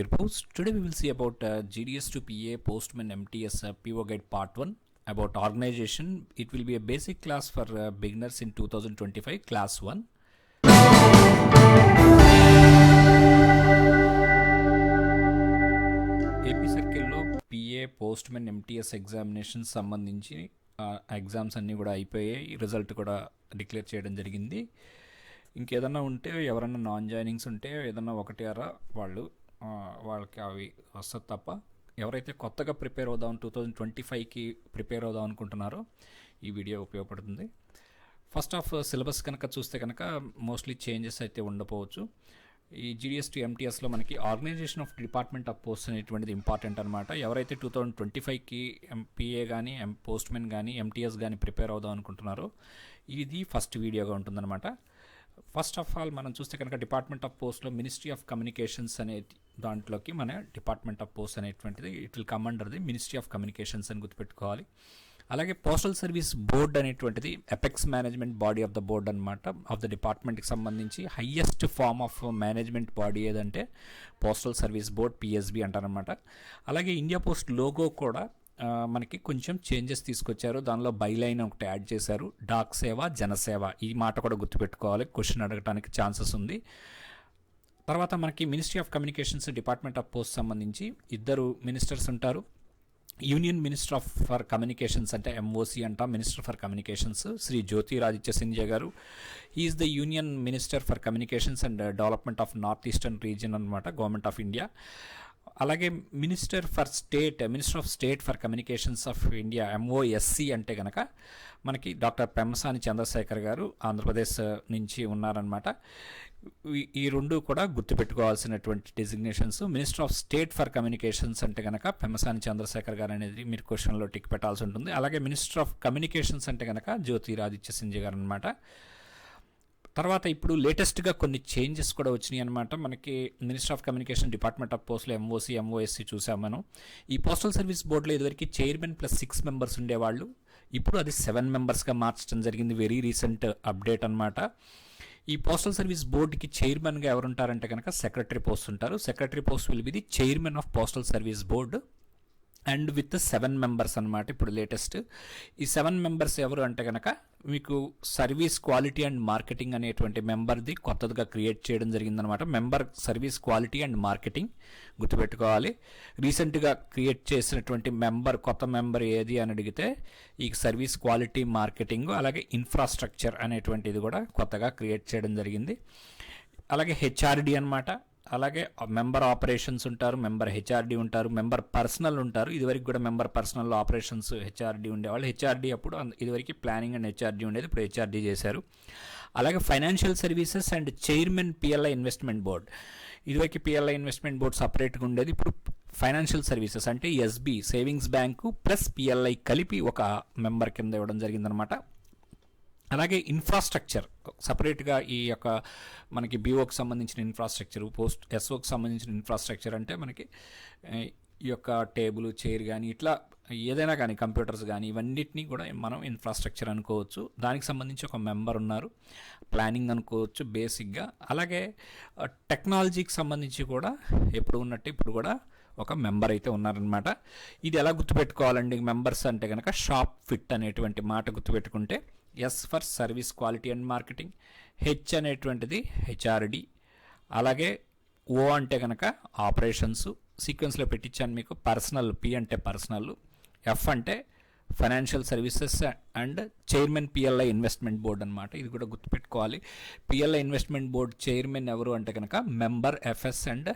Post. Today we will see about GDS to PA Postman MTS PO Guide Part 1 about organization. It will be a basic class for beginners in 2025 Class 1. AP సర్కిల్లో PA postmen MTS examination సంబంధించి exams అన్నీ కూడా అయిపోయాయి. Result కూడా declare చేయడం జరిగింది. ఇంకేదన్నా ఉంటే ఎవరన్నా నాన్ జాయినింగ్స్ ఉంటే ఏదన్నా ఒకటి అరా వాళ్ళకి అవి వస్తుంది తప్ప ఎవరైతే కొత్తగా ప్రిపేర్ అవుదాం 2025కి ప్రిపేర్ అవుదాం అనుకుంటున్నారో ఈ వీడియో ఉపయోగపడుతుంది. ఫస్ట్ ఆఫ్ సిలబస్ కనుక చూస్తే కనుక మోస్ట్లీ చేంజెస్ అయితే ఉండకపోవచ్చు. ఈ జీడిఎస్ టు ఎంటీఎస్లో మనకి organisation of department of post అనేటువంటిది ఇంపార్టెంట్ అనమాట. ఎవరైతే 2025కి ఎంపీఏ కానీ పోస్ట్మెన్ కానీ ఎంటీఎస్ కానీ ప్రిపేర్ అవుదాం అనుకుంటున్నారో ఇది ఫస్ట్ వీడియోగా ఉంటుందన్నమాట. ఫస్ట్ ఆఫ్ ఆల్ మనం చూస్తే కనుక డిపార్ట్మెంట్ ఆఫ్ పోస్ట్లో మినిస్ట్రీ ఆఫ్ కమ్యూనికేషన్స్ అనే దాంట్లోకి మన డిపార్ట్మెంట్ ఆఫ్ పోస్ట్ అనేటువంటిది it will come under the ministry of communications అని గుర్తుపెట్టుకోవాలి. అలాగే పోస్టల్ సర్వీస్ బోర్డ్ అనేటువంటిది apex management body of the board అనమాట. ఆఫ్ ద డిపార్ట్మెంట్కి సంబంధించి highest form of management body ఏదంటే పోస్టల్ సర్వీస్ బోర్డ్ పిఎస్బి అంటారనమాట. అలాగే ఇండియా పోస్ట్ లోగో కూడా మనకి కొంచెం చేంజెస్ తీసుకొచ్చారు. దానిలో బైలైన్ ఒకటి యాడ్ చేశారు. డాక్ సేవ జనసేవ ఈ మాట కూడా గుర్తుపెట్టుకోవాలి, క్వశ్చన్ అడగడానికి ఛాన్సెస్ ఉంది. తర్వాత మనకి ministry of communications department of post సంబంధించి ఇద్దరు మినిస్టర్స్ ఉంటారు. Union minister of for communications అంటే ఎంఓసి అంట, minister for communications Shri Jyotiraditya Scindia గారు. Is the union minister for communications and development of north eastern region అనమాట, గవర్నమెంట్ ఆఫ్ ఇండియా. అలాగే minister of state for communications of India MOSC అంటే కనుక మనకి doctor Pemmasani Chandrasekhar గారు ఆంధ్రప్రదేశ్ నుంచి ఉన్నారనమాట. ఈ రెండు కూడా గుర్తుపెట్టుకోవాల్సినటువంటి designations. Minister of state for communications అంటే కనుక పెమ్మసాని చంద్రశేఖర్ గారు అనేది మీరు క్వశ్చన్లో టిక్ పెట్టాల్సి ఉంటుంది. అలాగే మినిస్టర్ ఆఫ్ కమ్యూనికేషన్స్ అంటే కనుక జ్యోతిరాదిత్య సింధియా గారు అనమాట. తర్వాత ఇప్పుడు లేటెస్ట్గా కొన్ని చేంజెస్ కూడా వచ్చినాయి అనమాట. మనకి minister of communication department of పోస్ట్లో ఎంఓసి ఎంఓఎస్సి చూసాం మనం. ఈ పోస్టల్ సర్వీస్ బోర్డులో ఇదివరకు చైర్మన్ ప్లస్ 6 మెంబర్స్ ఉండేవాళ్ళు. ఇప్పుడు అది 7 మెంబర్స్గా మార్చడం జరిగింది. వెరీ రీసెంట్ అప్డేట్ అనమాట. ఈ పోస్టల్ సర్వీస్ బోర్డుకి చైర్మన్గా ఎవరు ఉంటారంటే కనుక సెక్రటరీ పోస్ట్ ఉంటారు. Secretary post will be the chairman of postal service board and with 7 members అనమాట. ఇప్పుడు లేటెస్ట్ ఈ 7 మెంబర్స్ ఎవరు అంటే కనుక మీకు సర్వీస్ క్వాలిటీ అండ్ మార్కెటింగ్ అనేటువంటి మెంబర్ది కొత్తగా క్రియేట్ చేయడం జరిగిందనమాట. Member service quality and marketing గుర్తుపెట్టుకోవాలి. రీసెంట్గా క్రియేట్ చేసినటువంటి కొత్త మెంబర్ ఏది అని అడిగితే ఈ సర్వీస్ క్వాలిటీ మార్కెటింగ్ అలాగే ఇన్ఫ్రాస్ట్రక్చర్ అనేటువంటిది కూడా కొత్తగా క్రియేట్ చేయడం జరిగింది. అలాగే హెచ్ఆర్డి అనమాట. అలాగే మెంబర్ ఆపరేషన్స్ ఉంటారు, మెంబర్ హెచ్ఆర్డి ఉంటారు, మెంబర్ పర్సనల్ ఉంటారు. ఇదివరకు కూడా మెంబర్ పర్సనల్ ఆపరేషన్స్ హెచ్ఆర్డి ఉండేవాళ్ళు. హెచ్ఆర్డి అప్పుడు ఇదివరకు ప్లానింగ్ అండ్ హెచ్ఆర్డి ఉండేది, ఇప్పుడు హెచ్ఆర్డి చేశారు. అలాగే financial services and chairman PLI investment board. ఇదివరకు పిఎల్ఐ ఇన్వెస్ట్మెంట్ బోర్డ్ సపరేట్గా ఉండేది, ఇప్పుడు ఫైనాన్షియల్ సర్వీసెస్ అంటే SB savings bank plus PLI కలిపి ఒక మెంబర్ కింద ఇవ్వడం జరిగిందనమాట. అలాగే ఇన్ఫ్రాస్ట్రక్చర్ సపరేట్గా ఈ యొక్క మనకి బీఓకి సంబంధించిన ఇన్ఫ్రాస్ట్రక్చర్, పోస్ట్ ఎస్ఓకి సంబంధించిన ఇన్ఫ్రాస్ట్రక్చర్ అంటే మనకి ఈ యొక్క టేబుల్ చైర్ కానీ ఇట్లా ఏదైనా కానీ కంప్యూటర్స్ కానీ ఇవన్నిటినీ కూడా మనం ఇన్ఫ్రాస్ట్రక్చర్ అనుకోవచ్చు. దానికి సంబంధించి ఒక మెంబర్ ఉన్నారు. ప్లానింగ్ అనుకోవచ్చు బేసిక్గా. అలాగే టెక్నాలజీకి సంబంధించి కూడా ఎప్పుడు ఉన్నట్టు ఇప్పుడు కూడా ఒక మెంబర్ అయితే ఉన్నారనమాట. ఇది ఎలా గుర్తుపెట్టుకోవాలండి మెంబర్స్ అంటే కనుక షాప్ ఫిట్ అనేటువంటి మాట గుర్తుపెట్టుకుంటే S for service quality and marketing, H అనేటువంటిది హెచ్ఆర్డి, అలాగే ఓ అంటే కనుక ఆపరేషన్స్ సీక్వెన్స్లో పెట్టించాను మీకు. పర్సనల్ పి అంటే పర్సనల్, ఎఫ్ అంటే financial services and chairman PLI investment board అనమాట. ఇది కూడా గుర్తుపెట్టుకోవాలి. పిఎల్ఐ ఇన్వెస్ట్మెంట్ బోర్డ్ చైర్మన్ ఎవరు అంటే కనుక మెంబర్ ఎఫ్ఎస్ అండ్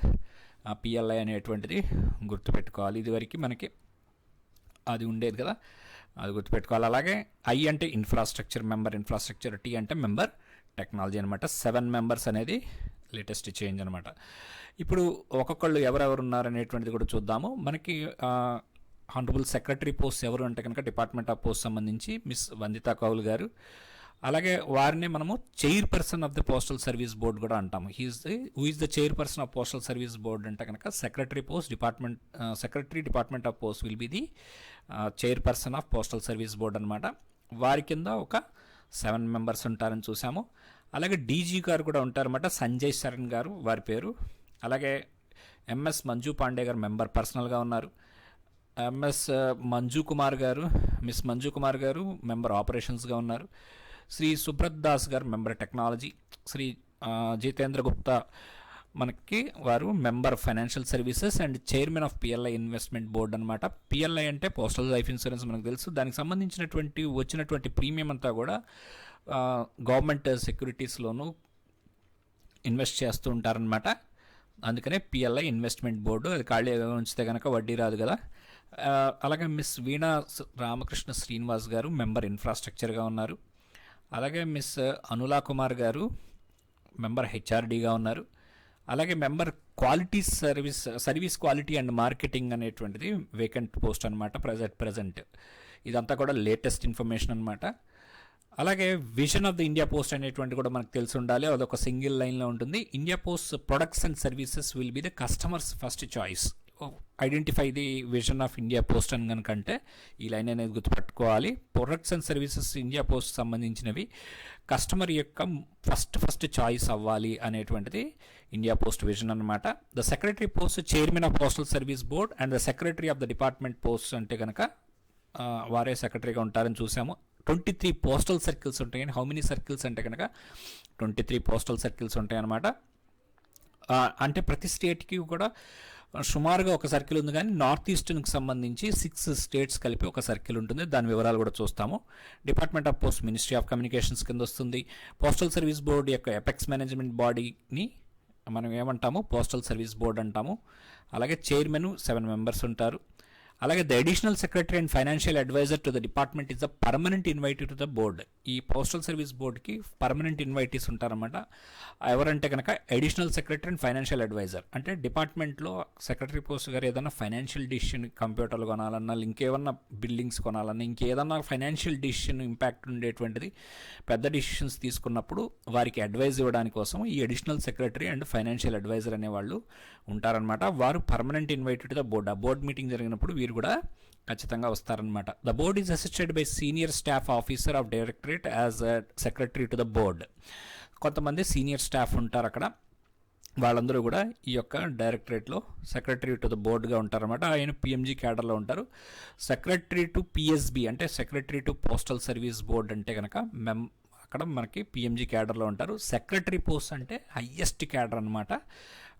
పిఎల్ఐ అనేటువంటిది గుర్తుపెట్టుకోవాలి. ఇదివరకు మనకి అది ఉండేది కదా, అది గుర్తుపెట్టుకోవాలి. అలాగే ఐ అంటే ఇన్ఫ్రాస్ట్రక్చర్, మెంబర్ ఇన్ఫ్రాస్ట్రక్చర్, టీ అంటే మెంబర్ టెక్నాలజీ అనమాట. 7 మెంబర్స్ అనేది లేటెస్ట్ చేంజ్ అనమాట. ఇప్పుడు ఒక్కొక్కళ్ళు ఎవరెవరు ఉన్నారనేటువంటిది కూడా చూద్దాము. మనకి హానరబుల్ సెక్రటరీ పోస్ట్ ఎవరు అంటే కనుక డిపార్ట్మెంట్ ఆఫ్ పోస్ట్ సంబంధించి మిస్ వందితా కౌల్ గారు. అలాగే వారిని మనము chairperson of the postal service board కూడా అంటాము. Who is the chairperson of postal service board అంటే కనుక secretary department of post will be the chairperson of postal service board అనమాట. వారి కింద ఒక 7 మెంబర్స్ ఉంటారని చూసాము. అలాగే డీజీ గారు కూడా ఉంటారన్నమాట, సంజయ్ శరణ్ గారు వారి పేరు. అలాగే ఎంఎస్ మంజు పాండే గారు మెంబర్ పర్సనల్గా ఉన్నారు. ఎంఎస్ మంజు కుమార్ గారు, మిస్ మంజు కుమార్ గారు మెంబర్ ఆపరేషన్స్గా ఉన్నారు. శ్రీ సుబ్రత్ దాస్ గారు మెంబర్ టెక్నాలజీ. శ్రీ జితేంద్ర గుప్తా మనకి వారు member financial services and chairman of PLI investment board అనమాట. పిఎల్ఐ అంటే పోస్టల్ లైఫ్ ఇన్సూరెన్స్ మనకు తెలుసు. దానికి సంబంధించినటువంటి వచ్చినటువంటి ప్రీమియం అంతా కూడా గవర్నమెంట్ సెక్యూరిటీస్లోనూ ఇన్వెస్ట్ చేస్తూ ఉంటారనమాట. అందుకనే పిఎల్ఐ ఇన్వెస్ట్మెంట్ బోర్డు. అది ఖాళీ ఉంచితే కనుక వడ్డీ రాదు కదా. అలాగే మిస్ వీణా రామకృష్ణ శ్రీనివాస్ గారు మెంబర్ ఇన్ఫ్రాస్ట్రక్చర్గా ఉన్నారు. అలాగే మిస్ అనులా కుమార్ గారు మెంబర్ హెచ్ఆర్డీగా ఉన్నారు. అలాగే member quality service quality and marketing అనేటువంటిది వేకెంట్ పోస్ట్ అనమాట ప్రజెంట్. ఇదంతా కూడా లేటెస్ట్ ఇన్ఫర్మేషన్ అనమాట. అలాగే vision of the India post అనేటువంటి కూడా మనకు తెలిసి ఉండాలి. అదొక సింగిల్ లైన్లో ఉంటుంది. India post products and services will be the customers first choice. Identify the vision of India post అని కనుకంటే ఈ లైన్ అనేది గుర్తుపెట్టుకోవాలి. Products and services India post సంబంధించినవి కస్టమర్ యొక్క ఫస్ట్ చాయిస్ అవ్వాలి అనేటువంటిది ఇండియా పోస్ట్ విజన్ అనమాట. The secretary post chairman of postal service board and the secretary of the department post అంటే కనుక వారే సెక్రటరీగా ఉంటారని చూసాము. 23 పోస్టల్ సర్కిల్స్ ఉంటాయని. హౌ మెనీ సర్కిల్స్ అంటే కనుక 23 పోస్టల్ సర్కిల్స్ ఉంటాయన్నమాట. అంటే ప్రతి స్టేట్కి కూడా సుమారుగా ఒక సర్కిల్ ఉంది, కానీ నార్త్ ఈస్టర్న్కి సంబంధించి 6 స్టేట్స్ కలిపి ఒక సర్కిల్ ఉంటుంది. దాని వివరాలు కూడా చూస్తాము. Department of post ministry of communications కింద వస్తుంది. పోస్టల్ సర్వీస్ బోర్డు యొక్క ఎపెక్స్ మేనేజ్మెంట్ బాడీని మనం ఏమంటాము, పోస్టల్ సర్వీస్ బోర్డు అంటాము. అలాగే చైర్మన్ 7 మెంబర్స్ ఉంటారు. అలాగే the additional secretary and financial advisor to the department is the permanent invitee to the board. ఈ పోస్టల్ సర్వీస్ బోర్డుకి పర్మనెంట్ ఇన్వైటీస్ ఉంటారన్నమాట. ఎవరంటే కనుక additional secretary and financial advisor. అంటే డిపార్ట్మెంట్లో సెక్రటరీ పోస్ట్ గారు ఏదైనా ఫైనాన్షియల్ డిసిషన్, కంప్యూటర్లు కొనాలన్నా, ఇంకేమన్నా బిల్డింగ్స్ కొనాలన్నా, ఇంకేదన్నా ఫైనాన్షియల్ డిసిషన్ ఇంపాక్ట్ ఉండేటువంటిది పెద్ద డిసిషన్స్ తీసుకున్నప్పుడు వారికి అడ్వైజ్ ఇవ్వడానికి కోసం ఈ additional secretary and financial advisor అనేవాళ్ళు ఉంటారనమాట. వారు permanent invitee to the board. ఆ బోర్డ్ మీటింగ్ జరిగినప్పుడు వీరు కూడా ఖచ్చితంగా వస్తారనమాట. The board is assisted by senior staff officer of directorate as secretary to the board. కొంతమంది సీనియర్ స్టాఫ్ ఉంటారు అక్కడ. వాళ్ళందరూ కూడా ఈ యొక్క డైరెక్టరేట్లో సెక్రటరీ టు ద బోర్డుగా ఉంటారన్నమాట. ఆయన పిఎంజీ క్యాడర్లో ఉంటారు. సెక్రటరీ టు పిఎస్బి అంటే secretary to postal service board అంటే కనుక అక్కడ మనకి పిఎంజీ క్యాడర్లో ఉంటారు. సెక్రటరీ పోస్ట్ అంటే హయ్యెస్ట్ క్యాడర్ అనమాట.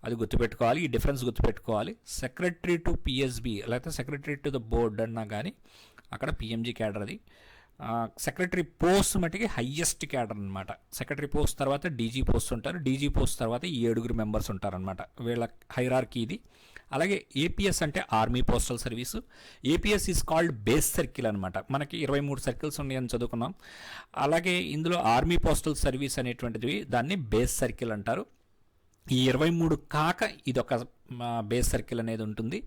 అది గుర్తుపెట్టుకోవాలి. ఈ డిఫరెన్స్ గుర్తుపెట్టుకోవాలి. సెక్రటరీ టు పిఎస్బి లేకపోతే సెక్రటరీ టు ద బోర్డ్ అన్నా కానీ అక్కడ పిఎంజీ క్యాడర్ అది. సెక్రటరీ పోస్ట్ మటుకి హయ్యెస్ట్ క్యాడర్ అనమాట. సెక్రటరీ పోస్ట్ తర్వాత డీజీ పోస్ట్ ఉంటారు. డీజీ పోస్ట్ తర్వాత 7 మెంబర్స్ ఉంటారనమాట. వీళ్ళ హైరార్కీ ఇది. అలాగే ఏపీఎస్ అంటే army postal service. APS is called base circle అనమాట. మనకి 23 సర్కిల్స్ ఉన్నాయని చదువుకున్నాం. అలాగే ఇందులో ఆర్మీ పోస్టల్ సర్వీస్ అనేటువంటిది దాన్ని బేస్ సర్కిల్ అంటారు. ఈ 23 కాక ఇదొక బేస్ సర్కిల్ అనేది ఉంటుంది.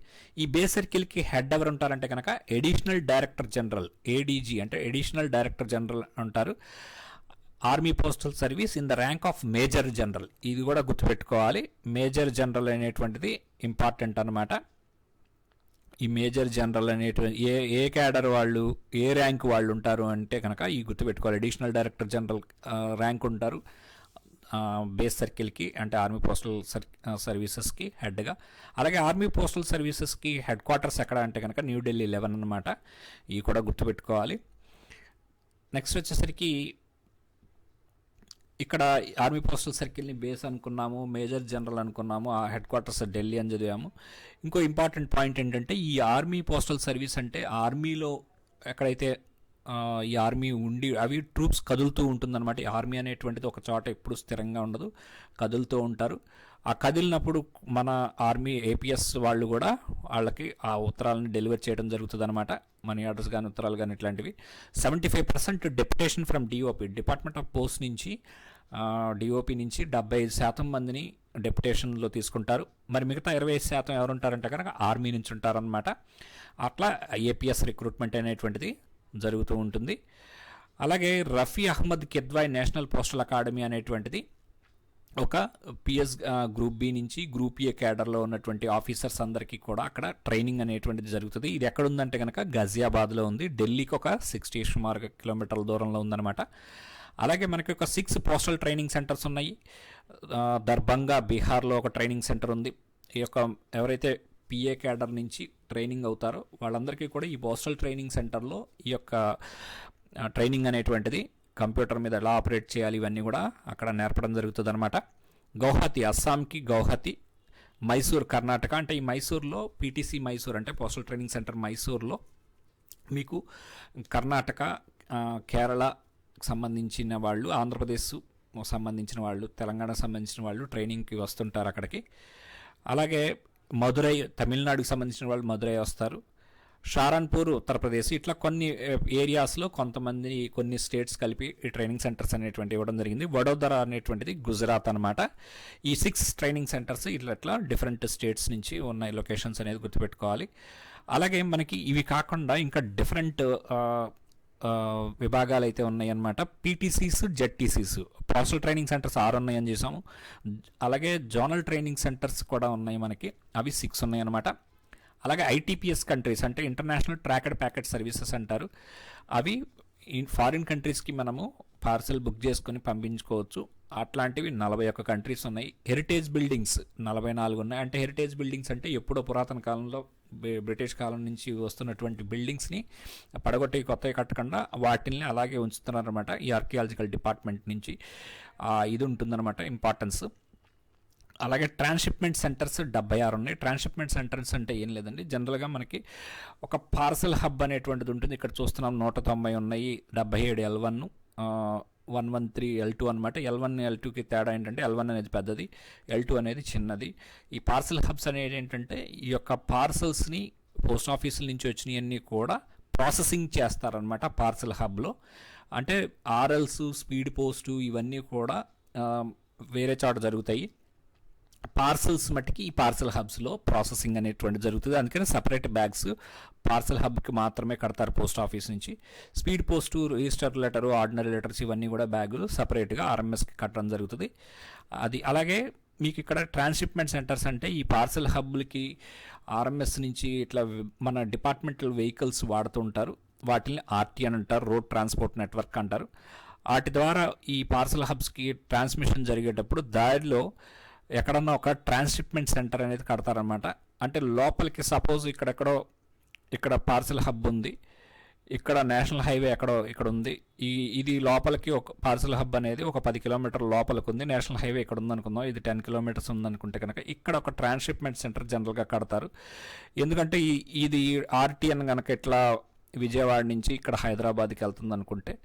ఈ బేస్ సర్కిల్కి హెడ్ ఎవరు ఉంటారంటే కనుక అడిషనల్ డైరెక్టర్ జనరల్, ఏడీజీ అంటే అడిషనల్ డైరెక్టర్ జనరల్ అంటారు. Army postal service in the rank of major general. ఇది కూడా గుర్తుపెట్టుకోవాలి. మేజర్ జనరల్ అనేటువంటిది ఇంపార్టెంట్ అనమాట. ఈ మేజర్ జనరల్ అనేటువంటి ఏ క్యాడర్ వాళ్ళు, ఏ ర్యాంక్ వాళ్ళు ఉంటారు అంటే కనుక ఈ గుర్తుపెట్టుకోవాలి. అడిషనల్ డైరెక్టర్ జనరల్ ర్యాంక్ ఉంటారు బేస్ సర్కిల్కి, అంటే ఆర్మీ పోస్టల్ సర్వీసెస్కి హెడ్గా. అలాగే ఆర్మీ పోస్టల్ సర్వీసెస్కి హెడ్ క్వార్టర్స్ ఎక్కడ అంటే కనుక న్యూఢిల్లీ 11 అనమాట. ఇవి కూడా గుర్తుపెట్టుకోవాలి. నెక్స్ట్ వచ్చేసరికి ఇక్కడ ఆర్మీ పోస్టల్ సర్కిల్ని బేస్ అనుకున్నాము, మేజర్ జనరల్ అనుకున్నాము, ఆ హెడ్ క్వార్టర్స్ ఢిల్లీ అని చదివాము. ఇంకో ఇంపార్టెంట్ పాయింట్ ఏంటంటే ఈ ఆర్మీ పోస్టల్ సర్వీస్ అంటే ఆర్మీలో ఎక్కడైతే ఈ ఆర్మీ ఉండి అవి ట్రూప్స్ కదులుతూ ఉంటుందన్నమాట. ఈ ఆర్మీ అనేటువంటిది ఒక చోట ఎప్పుడు స్థిరంగా ఉండదు, కదులుతూ ఉంటారు. ఆ కదిలినప్పుడు మన ఆర్మీ ఏపీఎస్ వాళ్ళు కూడా వాళ్ళకి ఆ ఉత్తరాలను డెలివర్ చేయడం జరుగుతుంది అనమాట. మనీ ఆర్డర్స్ కానీ ఉత్తరాలు కానీ ఇట్లాంటివి. 75% deputation from DOP, department of post నుంచి డిఓపి నుంచి 75% మందిని డెప్యుటేషన్లో తీసుకుంటారు. మరి మిగతా 25% ఎవరు ఉంటారంటే కనుక ఆర్మీ నుంచి ఉంటారనమాట. అట్లా ఏపీఎస్ రిక్రూట్మెంట్ అనేటువంటిది జరుగుతూ ఉంటుంది. అలాగే Rafi Ahmed Kidwai national postal academy అనేటువంటిది ఒక పిఎస్ గ్రూప్ బి నుంచి గ్రూప్ ఏ క్యాడర్లో ఉన్నటువంటి ఆఫీసర్స్ అందరికీ కూడా అక్కడ ట్రైనింగ్ అనేటువంటిది జరుగుతుంది. ఇది ఎక్కడ ఉందంటే కనుక గజియాబాద్లో ఉంది. ఢిల్లీకి ఒక 60 సుమారుగా కిలోమీటర్ల దూరంలో ఉందన్నమాట. అలాగే మనకి ఒక 6 పోస్టల్ ట్రైనింగ్ సెంటర్స్ ఉన్నాయి. దర్భంగా బీహార్లో ఒక ట్రైనింగ్ సెంటర్ ఉంది. ఈ యొక్క ఎవరైతే పిఏ క్యాడర్ నుంచి ట్రైనింగ్ అవుతారో వాళ్ళందరికీ కూడా ఈ పోస్టల్ ట్రైనింగ్ సెంటర్లో ఈ యొక్క ట్రైనింగ్ అనేటువంటిది కంప్యూటర్ మీద ఎలా ఆపరేట్ చేయాలి ఇవన్నీ కూడా అక్కడ నేర్పడం జరుగుతుంది అనమాట. గౌహతి అస్సాంకి గౌహతి, మైసూర్ కర్ణాటక. అంటే ఈ మైసూర్లో పీటీసీ మైసూర్ అంటే పోస్టల్ ట్రైనింగ్ సెంటర్ మైసూర్లో మీకు కర్ణాటక, కేరళ సంబంధించిన వాళ్ళు, ఆంధ్రప్రదేశ్ సంబంధించిన వాళ్ళు, తెలంగాణకు సంబంధించిన వాళ్ళు ట్రైనింగ్కి వస్తుంటారు అక్కడికి. అలాగే మదురై తమిళనాడుకి సంబంధించిన వాళ్ళు మదురై వస్తారు. షారన్పూర్ ఉత్తరప్రదేశ్, ఇట్లా కొన్ని ఏరియాస్లో కొంతమంది కొన్ని స్టేట్స్ కలిపి ఈ ట్రైనింగ్ సెంటర్స్ అనేటువంటి ఇవ్వడం జరిగింది. వడోదర అనేటువంటిది గుజరాత్ అనమాట. ఈ 6 ట్రైనింగ్ సెంటర్స్ ఇట్లా డిఫరెంట్ స్టేట్స్ నుంచి ఉన్న లొకేషన్స్ అనేది గుర్తుపెట్టుకోవాలి. అలాగే మనకి ఇవి కాకుండా ఇంకా డిఫరెంట్ విభాగాలు అయితే ఉన్నాయన్నమాట. పీటీసీస్, జెడ్టీసీస్. పోస్టల్ ట్రైనింగ్ సెంటర్స్ 6 ఉన్నాయని చేసాము. అలాగే జోనల్ ట్రైనింగ్ సెంటర్స్ కూడా ఉన్నాయి మనకి, అవి 6 ఉన్నాయన్నమాట. అలాగే ఐటీపీఎస్ కంట్రీస్ అంటే ఇంటర్నేషనల్ ట్రాక్డ్ ప్యాకెట్ సర్వీసెస్ అంటారు. అవి ఫారిన్ కంట్రీస్కి మనము పార్సల్ బుక్ చేసుకొని పంపించుకోవచ్చు. అట్లాంటివి 41 కంట్రీస్ ఉన్నాయి. హెరిటేజ్ బిల్డింగ్స్ 44 ఉన్నాయి. అంటే హెరిటేజ్ బిల్డింగ్స్ అంటే ఎప్పుడో పురాతన కాలంలో బ్రిటిష్ కాలం నుంచి వస్తున్నటువంటి బిల్డింగ్స్ని పడగొట్టి కొత్తవి కట్టకుండా వాటిని అలాగే ఉంచుతున్నారన్నమాట. ఈ ఆర్కియాలజికల్ డిపార్ట్మెంట్ నుంచి ఇది ఉంటుందన్నమాట ఇంపార్టెన్స్. అలాగే ట్రాన్స్షిప్మెంట్ సెంటర్స్ 76 ఉన్నాయి. ట్రాన్స్షిప్మెంట్ సెంటర్స్ అంటే ఏం లేదండి, జనరల్గా మనకి ఒక పార్సల్ హబ్ అనేటువంటిది ఉంటుంది. ఇక్కడ చూస్తున్నాం 190 ఉన్నాయి. 77 L1, 113 L2 అనమాట. L1 L2కి తేడా ఏంటంటే L1 అనేది పెద్దది, L2 అనేది చిన్నది. ఈ పార్సల్ హబ్స్ అనేది ఏంటంటే ఈ యొక్క పార్సల్స్ని పోస్ట్ ఆఫీసుల నుంచి వచ్చినవన్నీ కూడా ప్రాసెసింగ్ చేస్తారనమాట పార్సల్ హబ్లో. అంటే ఆర్ఎల్స్, స్పీడ్ పోస్టు ఇవన్నీ కూడా వేరే చోట జరుగుతాయి. పార్సల్స్ మట్టికి ఈ పార్సల్ హబ్స్లో ప్రాసెసింగ్ అనేటువంటి జరుగుతుంది. అందుకని సపరేట్ బ్యాగ్స్ పార్సల్ హబ్కి మాత్రమే కడతారు పోస్ట్ ఆఫీస్ నుంచి. Speed post, register letter, ordinary letters ఇవన్నీ కూడా బ్యాగులు సపరేట్గా ఆర్ఎంఎస్కి కట్టడం జరుగుతుంది. అది అలాగే మీకు ఇక్కడ ట్రాన్స్షిప్మెంట్ సెంటర్స్ అంటే ఈ పార్సల్ హబ్లకి ఆర్ఎంఎస్ నుంచి ఇట్లా మన డిపార్ట్మెంటల్ వెహికల్స్ వాడుతూ ఉంటారు. వాటిని ఆర్టీ అని అంటారు, రోడ్ ట్రాన్స్పోర్ట్ నెట్వర్క్ అంటారు. వాటి ద్వారా ఈ పార్సల్ హబ్స్కి ట్రాన్స్మిషన్ జరిగేటప్పుడు దారిలో ఎక్కడన్నా ఒక ట్రాన్స్షిప్మెంట్ సెంటర్ అనేది కడతారనమాట. అంటే లోపలికి సపోజ్ ఇక్కడ పార్సల్ హబ్ ఉంది, ఇక్కడ నేషనల్ హైవే ఇక్కడ ఉంది. ఇది లోపలికి ఒక పార్సల్ హబ్ అనేది ఒక 10 కిలోమీటర్ల లోపలికి ఉంది. నేషనల్ హైవే ఇక్కడ ఉందనుకుందాం, ఇది 10 కిలోమీటర్స్ ఉందనుకుంటే కనుక ఇక్కడ ఒక ట్రాన్స్షిప్మెంట్ సెంటర్ జనరల్గా కడతారు. ఎందుకంటే ఇది ఆర్టీఎన్ కనుక ఇట్లా విజయవాడ నుంచి ఇక్కడ హైదరాబాద్కి వెళ్తుంది అనుకుంటే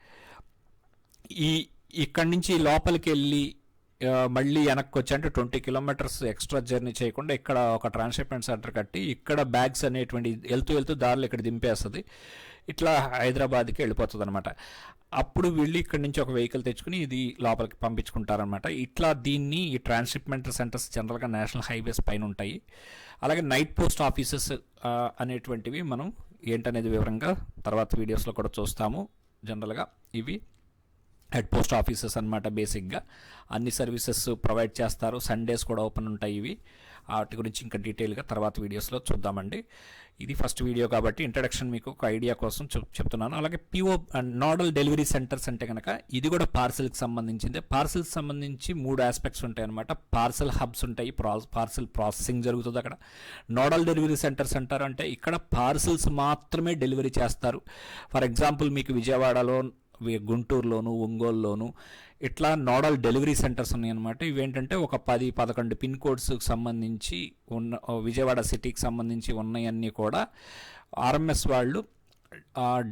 ఇక్కడి నుంచి లోపలికి వెళ్ళి మళ్ళీ వెనక్కి వచ్చి అంటే 20 కిలోమీటర్స్ ఎక్స్ట్రా జర్నీ చేయకుండా ఇక్కడ ఒక ట్రాన్స్షిప్మెంట్ సెంటర్ కట్టి ఇక్కడ బ్యాగ్స్ అనేటువంటి వెళ్తూ దారిలో ఇక్కడ దింపేస్తుంది, ఇట్లా హైదరాబాద్కి వెళ్ళిపోతుంది అనమాట. అప్పుడు వీళ్ళు ఇక్కడి నుంచి ఒక వెహికల్ తెచ్చుకుని ఇది లోపలికి పంపించుకుంటారనమాట. ఇట్లా దీన్ని ఈ ట్రాన్స్షిప్మెంట్ సెంటర్స్ జనరల్గా నేషనల్ హైవేస్ పైన ఉంటాయి. అలాగే నైట్ పోస్ట్ ఆఫీసెస్ అనేటువంటివి మనం ఏంటనేది వివరంగా తర్వాత వీడియోస్లో కూడా చూస్తాము. జనరల్గా ఇవి హెడ్ పోస్ట్ ఆఫీసెస్ అనమాట. బేసిక్గా అన్ని సర్వీసెస్ ప్రొవైడ్ చేస్తారు. సండేస్ కూడా ఓపెన్ ఉంటాయి ఇవి. వాటి గురించి ఇంకా డీటెయిల్గా తర్వాత వీడియోస్లో చూద్దామండి. ఇది ఫస్ట్ వీడియో కాబట్టి ఇంట్రడక్షన్ మీకు ఒక ఐడియా కోసం చెప్తున్నాను. అలాగే పిఓ నోడల్ డెలివరీ సెంటర్స్ అంటే కనుక ఇది కూడా పార్సల్కి సంబంధించిందే. పార్సల్కి సంబంధించి 3 ఆస్పెక్ట్స్ ఉంటాయి అనమాట. పార్సల్ హబ్స్ ఉంటాయి, పార్సల్ ప్రాసెసింగ్ జరుగుతుంది అక్కడ. నోడల్ డెలివరీ సెంటర్స్ అంటారు అంటే ఇక్కడ పార్సల్స్ మాత్రమే డెలివరీ చేస్తారు. ఫర్ ఎగ్జాంపుల్ మీకు విజయవాడలో, గుంటూరులోను, ఒంగోలులోను ఇట్లా నోడల్ డెలివరీ సెంటర్స్ ఉన్నాయన్నమాట. ఇవేంటంటే ఒక 10-11 పిన్ కోడ్స్కి సంబంధించి ఉన్న విజయవాడ సిటీకి సంబంధించి ఉన్నాయన్నీ కూడా ఆర్ఎంఎస్ వాళ్ళు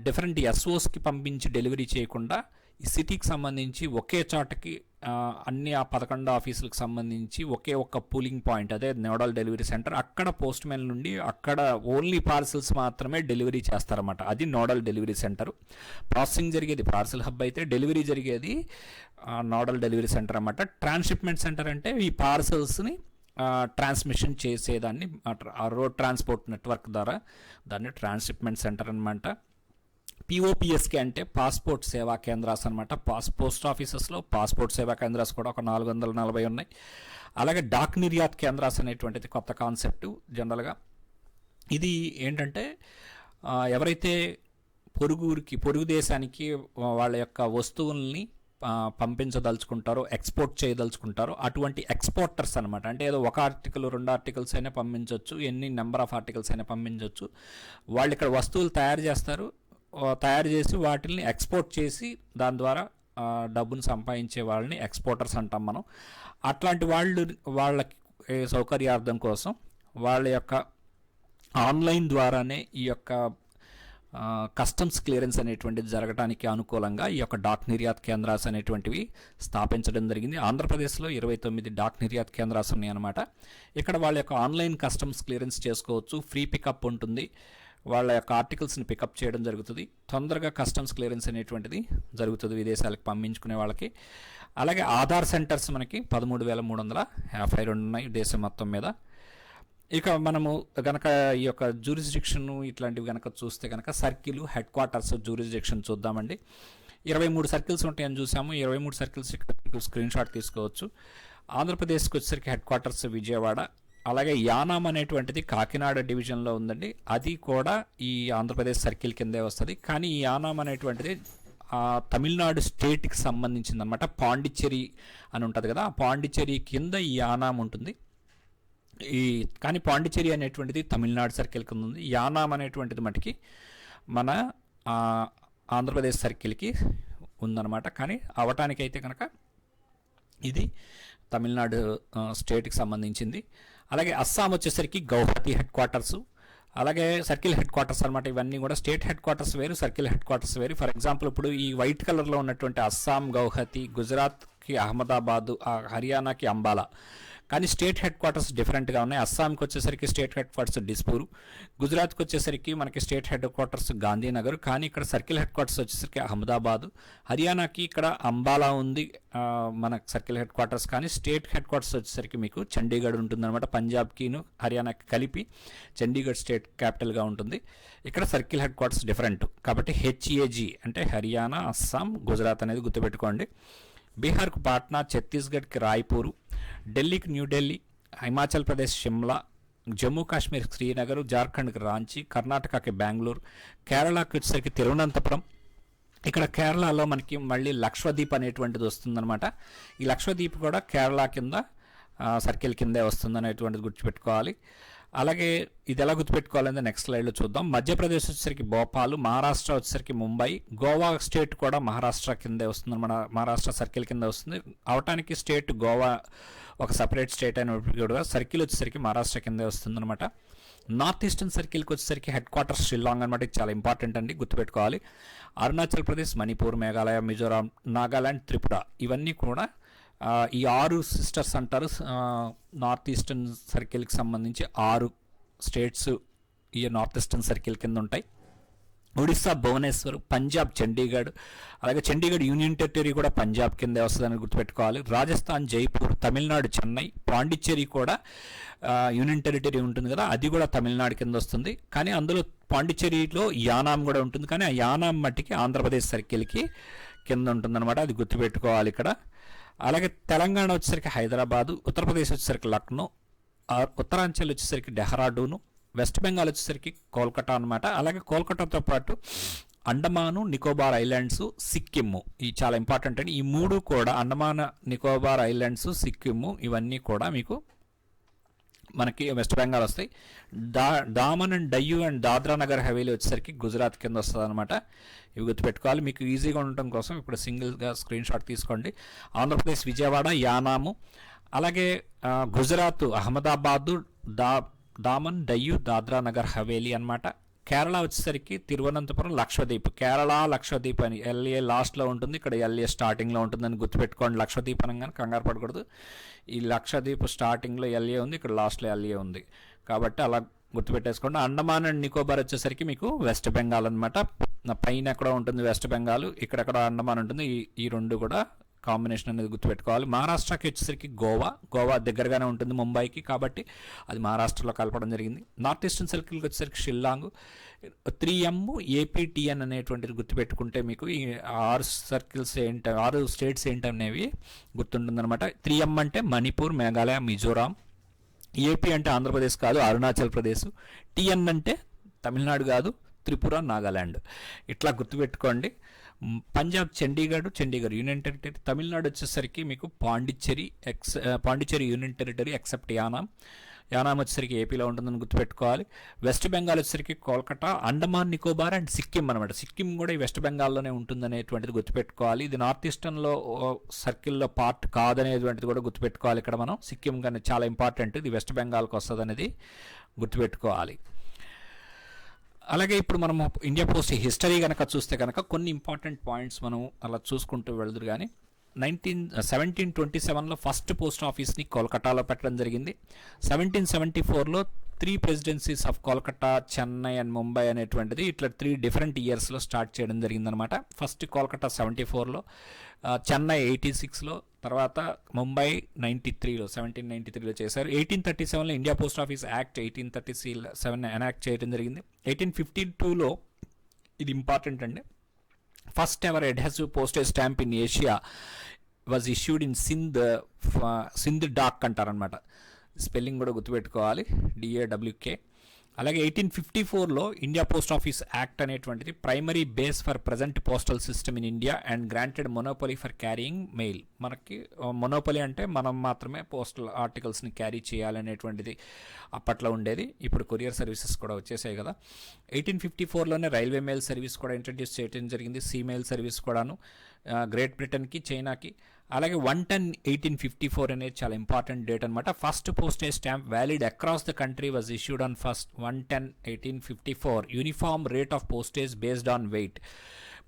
డిఫరెంట్ ఎస్ఓస్కి పంపించి డెలివరీ చేయకుండా ఈ సిటీకి సంబంధించి ఒకే చోటకి అన్ని ఆ 11 ఆఫీసులకు సంబంధించి ఒకే ఒక్క పూలింగ్ పాయింట్, అదే నోడల్ డెలివరీ సెంటర్. అక్కడ పోస్ట్ మ్యాన్ నుండి అక్కడ ఓన్లీ పార్సల్స్ మాత్రమే డెలివరీ చేస్తారన్నమాట. అది నోడల్ డెలివరీ సెంటర్. ప్రాసెసింగ్ జరిగేది పార్సల్ హబ్ అయితే, డెలివరీ జరిగేది నోడల్ డెలివరీ సెంటర్ అన్నమాట. ట్రాన్స్షిప్మెంట్ సెంటర్ అంటే ఈ పార్సల్స్ని ట్రాన్స్మిషన్ చేసేదాన్ని రోడ్ ట్రాన్స్పోర్ట్ నెట్వర్క్ ద్వారా దాన్ని ట్రాన్స్షిప్మెంట్ సెంటర్ అనమాట. పిఓపిఎస్కి అంటే పాస్పోర్ట్ సేవా కేంద్రాస్ అనమాట. పోస్ట్ ఆఫీసెస్లో పాస్పోర్ట్ సేవా కేంద్రాస్ కూడా ఒక 440 ఉన్నాయి. అలాగే డాక్ నిర్యాత్ కేంద్రాస్ అనేటువంటిది కొత్త కాన్సెప్ట్. జనరల్గా ఇది ఏంటంటే ఎవరైతే పొరుగు దేశానికి వాళ్ళ యొక్క వస్తువుల్ని పంపించదలుచుకుంటారో, ఎక్స్పోర్ట్ చేయదలుచుకుంటారో అటువంటి ఎక్స్పోర్టర్స్ అనమాట. అంటే ఏదో ఒక ఆర్టికల్ 2 ఆర్టికల్స్ అయినా పంపించవచ్చు, ఎన్ని నెంబర్ ఆఫ్ ఆర్టికల్స్ అయినా పంపించవచ్చు. వాళ్ళు ఇక్కడ వస్తువులు తయారు చేస్తారు, తయారు చేసి వాటిని ఎక్స్పోర్ట్ చేసి దాని ద్వారా డబ్బును సంపాదించే వాళ్ళని ఎక్స్పోర్టర్స్ అంటాం మనం. అట్లాంటి వాళ్ళకి సౌకర్యార్థం కోసం వాళ్ళ యొక్క ఆన్లైన్ ద్వారానే ఈ యొక్క కస్టమ్స్ క్లియరెన్స్ అనేటువంటిది జరగడానికి అనుకూలంగా ఈ యొక్క డాక్ నిర్యాత్ కేంద్రాస్ అనేటువంటివి స్థాపించడం జరిగింది. ఆంధ్రప్రదేశ్లో 29 డాక్ నిర్యాత్ కేంద్రాస్ ఉన్నాయన్నమాట. ఇక్కడ వాళ్ళ యొక్క ఆన్లైన్ కస్టమ్స్ క్లియరెన్స్ చేసుకోవచ్చు, ఫ్రీ పికప్ ఉంటుంది, వాళ్ళ యొక్క ఆర్టికల్స్ని పికప్ చేయడం జరుగుతుంది, తొందరగా కస్టమ్స్ క్లియరెన్స్ అనేటువంటిది జరుగుతుంది విదేశాలకు పంపించుకునే వాళ్ళకి. అలాగే ఆధార్ సెంటర్స్ మనకి 13,352 ఉన్నాయి దేశం మొత్తం మీద. ఇక మనము కనుక ఈ యొక్క జ్యూరిస్డిక్షన్ ఇట్లాంటివి కనుక చూస్తే కనుక సర్కిల్, హెడ్ క్వార్టర్స్, జ్యూరిస్డిక్షన్ చూద్దామండి. 23 సర్కిల్స్ ఉంటాయని చూసాము. 23 సర్కిల్స్ స్క్రీన్ షాట్ తీసుకోవచ్చు. ఆంధ్రప్రదేశ్కి వచ్చేసరికి హెడ్ క్వార్టర్స్ విజయవాడ, అలాగే యానాం అనేటువంటిది కాకినాడ డివిజన్లో ఉందండి. అది కూడా ఈ ఆంధ్రప్రదేశ్ సర్కిల్ కిందే వస్తుంది. కానీ ఈ యానాం అనేటువంటిది తమిళనాడు స్టేట్కి సంబంధించింది అనమాట. పాండిచ్చేరి అని ఉంటుంది కదా, ఆ పాండిచ్చేరి కింద ఈ యానాం ఉంటుంది. కానీ పాండిచ్చేరి అనేటువంటిది తమిళనాడు సర్కిల్ కింద ఉంది. యానాం అనేటువంటిది మటుకి మన ఆంధ్రప్రదేశ్ సర్కిల్కి ఉందన్నమాట. కానీ అవటానికైతే కనుక ఇది తమిళనాడు స్టేట్కి సంబంధించింది. అలాగే అస్సాం వచ్చేసరికి గౌహతి హెడ్ క్వార్టర్స్, అలాగే సర్కిల్ హెడ్ క్వార్టర్స్ అనమాట. ఇవన్నీ కూడా స్టేట్ హెడ్ క్వార్టర్స్ వేరు, సర్కిల్ హెడ్ క్వార్టర్స్ వేరు. ఫర్ ఎగ్జాంపుల్ ఇప్పుడు ఈ వైట్ కలర్లో ఉన్నటువంటి అస్సాం గౌహతి, గుజరాత్కి అహ్మదాబాదు, హర్యానాకి అంబాలా. కానీ స్టేట్ హెడ్ క్వార్టర్స్ డిఫరెంట్గా ఉన్నాయి. అస్సాంకి వచ్చేసరికి స్టేట్ హెడ్ క్వార్టర్స్ డిస్పూర్, గుజరాత్కి వచ్చేసరికి మనకి స్టేట్ హెడ్ క్వార్టర్స్ గాంధీనగర్, కానీ ఇక్కడ సర్కిల్ హెడ్ క్వార్టర్స్ వచ్చేసరికి అహ్మదాబాదు. హర్యానాకి ఇక్కడ అంబాలా ఉంది మన సర్కిల్ హెడ్ క్వార్టర్స్, కానీ స్టేట్ హెడ్ క్వార్టర్స్ వచ్చేసరికి మీకు చండీగఢ్ ఉంటుందన్నమాట. పంజాబ్కిను హర్యానాకి కలిపి చండీగఢ్ స్టేట్ క్యాపిటల్గా ఉంటుంది. ఇక్కడ సర్కిల్ హెడ్ క్వార్టర్స్ డిఫరెంట్ కాబట్టి HAG అంటే హర్యానా, అస్సాం, గుజరాత్ అనేది గుర్తుపెట్టుకోండి. బీహార్కు పాట్నా, ఛత్తీస్గఢ్కి రాయ్పూర్, ఢిల్లీకి న్యూఢిల్లీ, హిమాచల్ ప్రదేశ్ షిమ్లా, జమ్మూ కాశ్మీర్ శ్రీనగర్, జార్ఖండ్కి రాంచీ, కర్ణాటకకి బెంగళూరు, కేరళకి వచ్చేసరికి తిరువనంతపురం. ఇక్కడ కేరళలో మనకి మళ్ళీ లక్షద్వీప్ అనేటువంటిది వస్తుందన్నమాట. ఈ లక్షద్వీప్ కూడా కేరళ కింద సర్కిల్ కిందే వస్తుంది అనేటువంటిది గుర్తుపెట్టుకోవాలి. అలాగే ఇది ఎలా గుర్తుపెట్టుకోవాలంటే నెక్స్ట్ స్లైడ్లో చూద్దాం. మధ్యప్రదేశ్ వచ్చేసరికి భోపాల్, మహారాష్ట్ర వచ్చేసరికి ముంబై, గోవా స్టేట్ కూడా మహారాష్ట్ర కిందే వస్తుంది, మన మహారాష్ట్ర సర్కిల్ కింద వస్తుంది. అవటానికి స్టేట్ గోవా ఒక సపరేట్ స్టేట్ అయినప్పటికీ కూడా సర్కిల్ వచ్చేసరికి మహారాష్ట్ర కిందే వస్తుంది అనమాట. నార్త్ ఈస్టర్న్ సర్కిల్కి వచ్చేసరికి హెడ్ క్వార్టర్స్ షిల్లాంగ్ అనమాట. ఇది చాలా ఇంపార్టెంట్ అండి, గుర్తుపెట్టుకోవాలి. అరుణాచల్ ప్రదేశ్, మణిపూర్, మేఘాలయ, మిజోరాం, నాగాలాండ్, త్రిపుర ఇవన్నీ కూడా ఈ 6 సిస్టర్స్ అంటారు. నార్త్ ఈస్టర్న్ సర్కిల్కి సంబంధించి 6 స్టేట్స్ ఈ నార్త్ ఈస్టర్న్ సర్కిల్ కింద ఉంటాయి. ఒడిస్సా భువనేశ్వర్, పంజాబ్ చండీగఢ్, అలాగే చండీగఢ్ యూనియన్ టెరిటరీ కూడా పంజాబ్ కిందే వస్తుందని గుర్తుపెట్టుకోవాలి. రాజస్థాన్ జైపూర్, తమిళనాడు చెన్నై, పాండిచ్చేరి కూడా యూనియన్ టెరిటరీ ఉంటుంది కదా, అది కూడా తమిళనాడు కింద వస్తుంది. కానీ అందులో పాండిచ్చేరిలో యానాం కూడా ఉంటుంది, కానీ ఆ యానాం మట్టికి ఆంధ్రప్రదేశ్ సర్కిల్కి కింద ఉంటుందన్నమాట, అది గుర్తుపెట్టుకోవాలి ఇక్కడ. అలాగే తెలంగాణ వచ్చేసరికి హైదరాబాదు, ఉత్తరప్రదేశ్ వచ్చేసరికి లక్నో, ఉత్తరాంచల్ వచ్చేసరికి డెహ్రాడూను, వెస్ట్ బెంగాల్ వచ్చేసరికి కోల్కతా అనమాట. అలాగే కోల్కతాతో పాటు అండమాను నికోబార్ ఐలాండ్స్, సిక్కిము, ఇవి చాలా ఇంపార్టెంట్ అండి. ఈ 3 కూడా అండమాన్ నికోబార్ ఐలాండ్స్, సిక్కిము ఇవన్నీ కూడా మీకు మనకి వెస్ట్ బెంగాల్ వస్తాయి. డామన్ అండ్ డయ్యూ అండ్ దాద్రా నగర్ హవేలీ వచ్చేసరికి గుజరాత్ కింద వస్తుంది అనమాట. ఇవి గుర్తుపెట్టుకోవాలి. మీకు ఈజీగా ఉండటం కోసం ఇప్పుడు సింగిల్గా స్క్రీన్ షాట్ తీసుకోండి. ఆంధ్రప్రదేశ్ విజయవాడ, యానాము, అలాగే గుజరాత్ అహ్మదాబాదు, డామన్, డయ్యూ, దాద్రా నగర్ హవేలీ అనమాట. కేరళ వచ్చేసరికి తిరువనంతపురం, లక్షద్వీప్. కేరళ లక్షద్వీప్ అని LA లాస్ట్లో ఉంటుంది, ఇక్కడ LA స్టార్టింగ్లో ఉంటుందని గుర్తుపెట్టుకోండి. లక్షద్వీప్ అనగానే కంగారు పడకూడదు. ఈ లక్షద్వీప్ స్టార్టింగ్లో LA ఉంది, ఇక్కడ లాస్ట్లో LA ఉంది కాబట్టి అలా గుర్తుపెట్టేసుకోండి. అండమాన్ అండ్ నికోబార్ వచ్చేసరికి మీకు వెస్ట్ బెంగాల్ అనమాట. పైన ఎక్కడ ఉంటుంది వెస్ట్ బెంగాల్, ఇక్కడెక్కడ అండమాన్ ఉంటుంది. ఈ 2 కూడా కాంబినేషన్ అనేది గుర్తుపెట్టుకోవాలి. మహారాష్ట్రకి వచ్చేసరికి గోవా దగ్గరగానే ఉంటుంది ముంబైకి, కాబట్టి అది కలపడం జరిగింది. నార్త్ ఈస్టర్న్ సర్కిల్కి వచ్చేసరికి షిల్లాంగ్, 3M APTN అనేటువంటిది గుర్తుపెట్టుకుంటే మీకు ఈ 6 సర్కిల్స్ 6 స్టేట్స్ ఏంటనేవి గుర్తుంటుందన్నమాట. 3M అంటే మణిపూర్, మేఘాలయ, మిజోరాం, AP అంటే ఆంధ్రప్రదేశ్ కాదు అరుణాచల్ ప్రదేశ్, TN అంటే తమిళనాడు కాదు త్రిపుర, నాగాలాండ్. ఇట్లా గుర్తుపెట్టుకోండి. Punjab Chandigarh union territory. తమిళనాడు వచ్చేసరికి మీకు Pondicherry union territory except Yanam వచ్చేసరికి ఏపీలో ఉంటుందని గుర్తుపెట్టుకోవాలి. వెస్ట్ బెంగాల్ వచ్చేసరికి కోల్కతా, అండమాన్ నికోబార్ అండ్ సిక్కిం అనమాట. సిక్కిం కూడా ఈ వెస్ట్ బెంగాల్లోనే ఉంటుందనేటువంటిది గుర్తుపెట్టుకోవాలి. ఇది నార్త్ ఈస్టర్న్లో సర్కిల్లో పార్ట్ కాదనేటువంటిది కూడా గుర్తుపెట్టుకోవాలి. ఇక్కడ మనం సిక్కిం కానీ చాలా ఇంపార్టెంట్, ఇది వెస్ట్ బెంగాల్కి వస్తుంది అనేది గుర్తుపెట్టుకోవాలి. అలాగే ఇప్పుడు మనం ఇండియా పోస్ట్ హిస్టరీ కనుక చూస్తే కనుక కొన్ని ఇంపార్టెంట్ పాయింట్స్ మనం అలా చూసుకుంటూ వెళ్దురు. కానీ 1727లో ఫస్ట్ పోస్ట్ ఆఫీస్ని కోల్కతాలో పెట్టడం జరిగింది. 1774లో 3 presidencies of Kolkata, Chennai and Mumbai అనేటువంటిది ఇట్లా 3 డిఫరెంట్ ఇయర్స్లో స్టార్ట్ చేయడం జరిగిందనమాట. ఫస్ట్ కోల్కతా 74లో, చెన్నై 86లో, తర్వాత ముంబై 1793లో చేశారు. 1837లో India post office act 1837 enact చేయడం జరిగింది. 1852లో ఇది ఇంపార్టెంట్ అండి, first ever adhesive postage stamp in Asia was issued in Sindh Dawk అంటారనమాట. స్పెల్లింగ్ కూడా గుర్తుపెట్టుకోవాలి, DAWK. అలాగే 1854లో ఇండియా పోస్ట్ ఆఫీస్ యాక్ట్ అనేటువంటిది primary base for present postal system in India and granted monopoly for carrying mail. మనకి monopoly అంటే మనం మాత్రమే పోస్టల్ ఆర్టికల్స్ని క్యారీ చేయాలనేటువంటిది అప్పట్లో ఉండేది. ఇప్పుడు కొరియర్ సర్వీసెస్ కూడా వచ్చేసాయి కదా. 1854లోనే రైల్వే మెయిల్ సర్వీస్ కూడా ఇంట్రడ్యూస్ చేయడం జరిగింది, సీ మెయిల్ సర్వీస్ కూడాను గ్రేట్ బ్రిటన్కి, చైనాకి. అలాగే 1/10/1854 అనేది చాలా ఇంపార్టెంట్ డేట్ అనమాట. First postage stamp valid across the country was issued on 1/10/1854. Uniform rate of postage based on weight.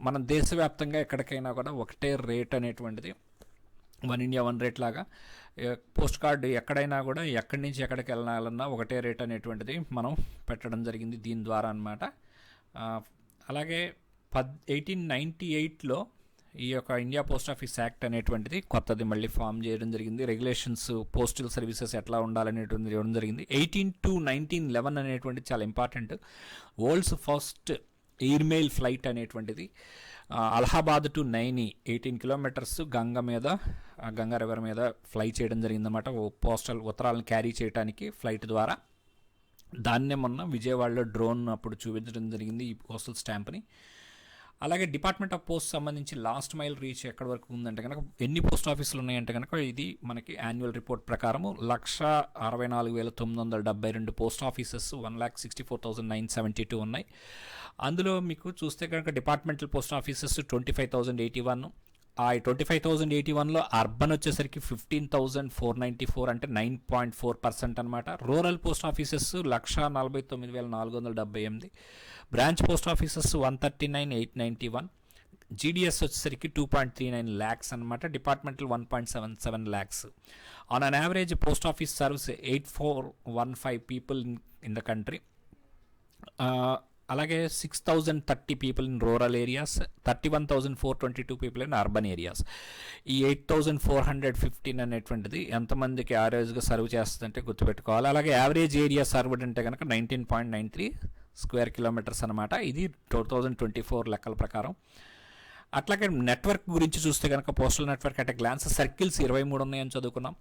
మనం దేశవ్యాప్తంగా ఎక్కడికైనా కూడా ఒకటే రేట్ అనేటువంటిది, 1 ఇండియా 1 రేట్ లాగా పోస్ట్ కార్డు ఎక్కడైనా కూడా ఎక్కడి నుంచి ఎక్కడికి వెళ్ళాలన్నా ఒకటే రేట్ అనేటువంటిది మనం పెట్టడం జరిగింది దీని ద్వారా అనమాట. అలాగే 1898లో ఈ యొక్క ఇండియా పోస్ట్ ఆఫీస్ యాక్ట్ అనేటువంటిది కొత్తది మళ్ళీ ఫామ్ చేయడం జరిగింది. రెగ్యులేషన్స్ పోస్టల్ సర్వీసెస్ ఎట్లా ఉండాలనేటువంటిది ఇవ్వడం జరిగింది. 18-1911 అనేటువంటిది చాలా important. World's first airmail flight అనేటువంటిది Allahabad to Naini 18 kilometres Ganga river మీద ఫ్లై చేయడం జరిగిందన్నమాట. పోస్టల్ ఉత్తరాలను క్యారీ చేయడానికి ఫ్లైట్ ద్వారా. దాన్నే మొన్న విజయవాడలో డ్రోన్ అప్పుడు చూపించడం జరిగింది ఈ పోస్టల్ స్టాంప్ని. అలాగే డిపార్ట్మెంట్ ఆఫ్ పోస్ట్ సంబంధించి లాస్ట్ మైల్ రీచ్ ఎక్కడి వరకు ఉందంటే కనుక, ఎన్ని పోస్ట్ ఆఫీసులు ఉన్నాయంటే కనుక, ఇది మనకి యాన్యువల్ రిపోర్ట్ ప్రకారము 1,64,972 పోస్ట్ ఆఫీసెస్, 1,64,972 ఉన్నాయి. అందులో మీకు చూస్తే కనుక డిపార్ట్మెంటల్ పోస్ట్ ఆఫీసెస్ 25,081. ఆ 25,081లో అర్బన్ వచ్చేసరికి 15,494, అంటే 9.4% అనమాట. Rural post offices 1,49,478. Branch post offices 139,891. GDS వచ్చేసరికి 2.39 lakhs అనమాట. Departmental 1.77 lakhs. On an average post office serves 8,415 people in the country. అలాగే 6,030 people in rural areas, 31,422 people in urban areas. ఈ 8,415 అనేటువంటిది ఎంతమందికి యావరేజ్గా సర్వ్ చేస్తుందంటే గుర్తుపెట్టుకోవాలి. అలాగే యావరేజ్ ఏరియా సర్వ్డ్ అంటే కనుక 19.93 స్క్వేర్ కిలోమీటర్స్ అనమాట. ఇది 2024 లెక్కల ప్రకారం. అట్లాగే నెట్వర్క్ గురించి చూస్తే కనుక postal network at glance circles 23 ఉన్నాయని చదువుకున్నాం.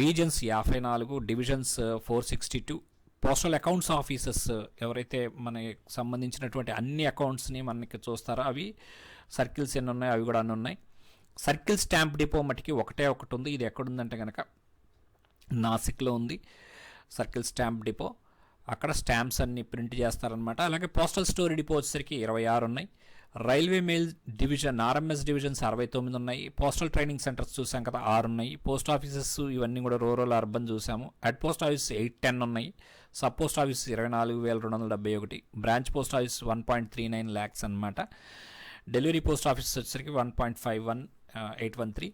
Reasons 54, divisions 462. Postal accounts offices ఎవరైతే మనకి సంబంధించినటువంటి అన్ని అకౌంట్స్ని మనకి చూస్తారో అవి సర్కిల్స్ ఎన్ని ఉన్నాయో అవి కూడా అన్నీ ఉన్నాయి. సర్కిల్ స్టాంప్ డిపో మటుకి ఒకటి ఉంది. ఇది ఎక్కడుందంటే కనుక నాసిక్లో ఉంది సర్కిల్ స్టాంప్ డిపో. అక్కడ స్టాంప్స్ అన్ని ప్రింట్ చేస్తారనమాట. అలాగే పోస్టల్ స్టోరీ డిపో వచ్చేసరికి 26 ఉన్నాయి. Railway mail division RMS divisions 69 ఉన్నాయి. పోస్టల్ ట్రైనింగ్ సెంటర్స్ చూసాం కదా 6 ఉన్నాయి. పోస్ట్ ఆఫీసెస్ ఇవన్నీ కూడా రూరల్ అర్బన్ చూసాము. హెడ్ పోస్ట్ ఆఫీస్ 810 ఉన్నాయి. Sub post office 24,271. Branch post office 1.39 lakhs అనమాట. డెలివరీ పోస్ట్ ఆఫీస్ వచ్చేసరికి 1.51813.